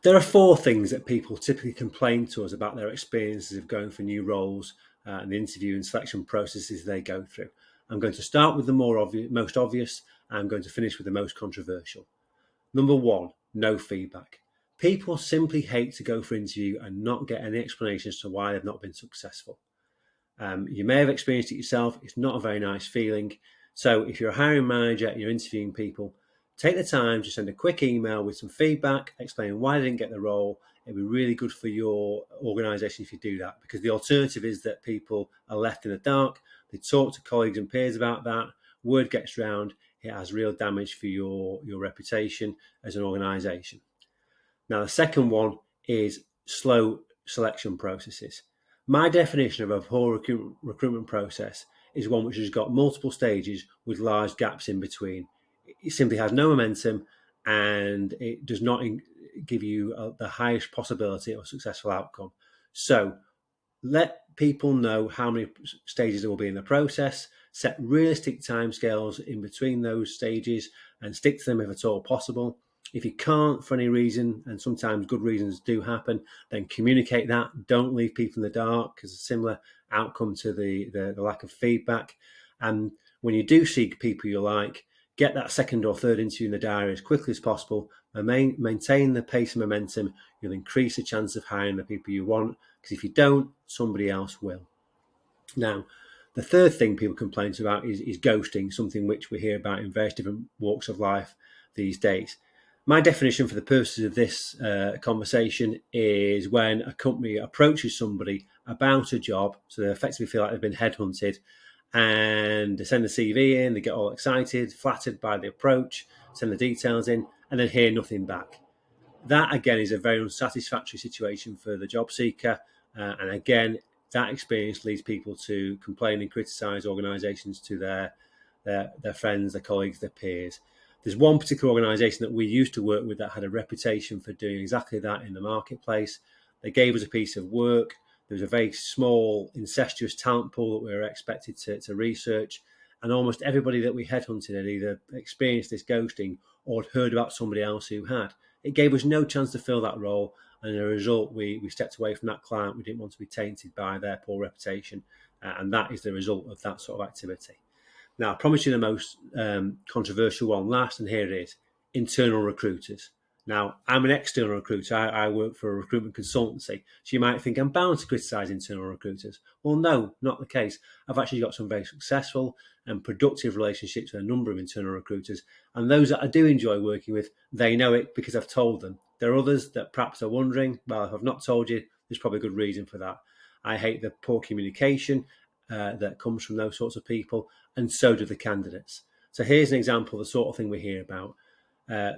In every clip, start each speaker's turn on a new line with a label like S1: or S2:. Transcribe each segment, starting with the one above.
S1: There are four things that people typically complain to us about their experiences of going for new roles and the interview and selection processes they go through. I'm going to start with the most obvious, and I'm going to finish with the most controversial. Number one, no feedback. People simply hate to go for an interview and not get any explanation as to why they've not been successful. You may have experienced it yourself. It's not a very nice feeling. So if you're a hiring manager and you're interviewing people, take the time to send a quick email with some feedback, explaining why they didn't get the role. It'd be really good for your organisation if you do that, because the alternative is that people are left in the dark. They talk to colleagues and peers about that. Word gets round. It has real damage for your reputation as an organisation. Now, the second one is slow selection processes. My definition of a poor recruitment process is one which has got multiple stages with large gaps in between. It simply has no momentum, and it does not give you the highest possibility of a successful outcome. So let people know how many stages there will be in the process, set realistic timescales in between those stages, and stick to them if at all possible. If you can't for any reason, and sometimes good reasons do happen, then communicate that. Don't leave people in the dark, because it's a similar outcome to the lack of feedback. And when you do seek people you like, get that second or third interview in the diary as quickly as possible, and maintain the pace and momentum. You'll increase the chance of hiring the people you want, because if you don't, somebody else will. Now, the third thing people complain about is ghosting, something which we hear about in various different walks of life these days. My definition for the purposes of this conversation is when a company approaches somebody about a job, so they effectively feel like they've been headhunted, and they send the CV in, they get all excited, flattered by the approach, send the details in, and then hear nothing back. That, again, is a very unsatisfactory situation for the job seeker. And again, that experience leads people to complain and criticise organisations to their friends, their colleagues, their peers. There's one particular organisation that we used to work with that had a reputation for doing exactly that in the marketplace. They gave us a piece of work. There was a very small, incestuous talent pool that we were expected to research. And almost everybody that we headhunted had either experienced this ghosting or had heard about somebody else who had. It gave us no chance to fill that role. And as a result, we stepped away from that client. We didn't want to be tainted by their poor reputation. And that is the result of that sort of activity. Now, I promise you the most controversial one last, and here it is: internal recruiters. Now, I'm an external recruiter. I work for a recruitment consultancy. So you might think I'm bound to criticise internal recruiters. Well, no, not the case. I've actually got some very successful and productive relationships with a number of internal recruiters. And those that I do enjoy working with, they know it because I've told them. There are others that perhaps are wondering, well, if I've not told you, there's probably a good reason for that. I hate the poor communication that comes from those sorts of people, and so do the candidates. So here's an example of the sort of thing we hear about.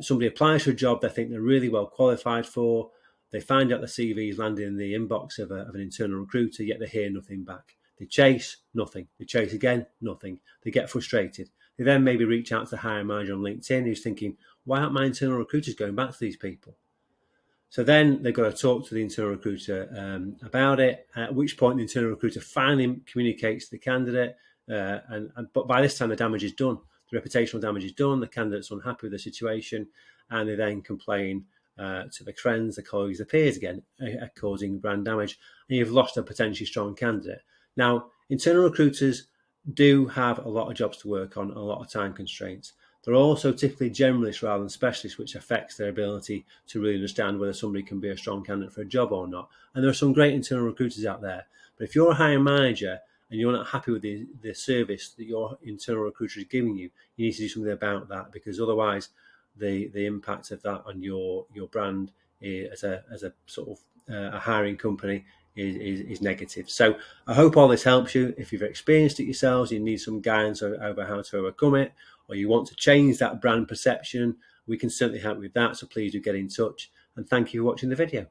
S1: Somebody applies for a job they think they're really well qualified for. They find out the CV's landed in the inbox of an internal recruiter, yet they hear nothing back. They chase, nothing. They chase again, nothing. They get frustrated. They then maybe reach out to the hiring manager on LinkedIn who's thinking, why aren't my internal recruiters going back to these people? So then they've got to talk to the internal recruiter about it, at which point the internal recruiter finally communicates to the candidate. But by this time, the damage is done. The reputational damage is done. The candidate's unhappy with the situation, and they then complain to the friends, the colleagues, the peers again, causing brand damage. And you've lost a potentially strong candidate. Now, internal recruiters do have a lot of jobs to work on, a lot of time constraints. They're also typically generalists rather than specialists, which affects their ability to really understand whether somebody can be a strong candidate for a job or not. And there are some great internal recruiters out there. But if you're a hiring manager and you're not happy with the service that your internal recruiter is giving you, you need to do something about that, because otherwise the impact of that on your brand as a sort of a hiring company is negative. So I hope all this helps you. If you've experienced it yourselves, you need some guidance over how to overcome it, or you want to change that brand perception, we can certainly help with that. So please do get in touch. And thank you for watching the video.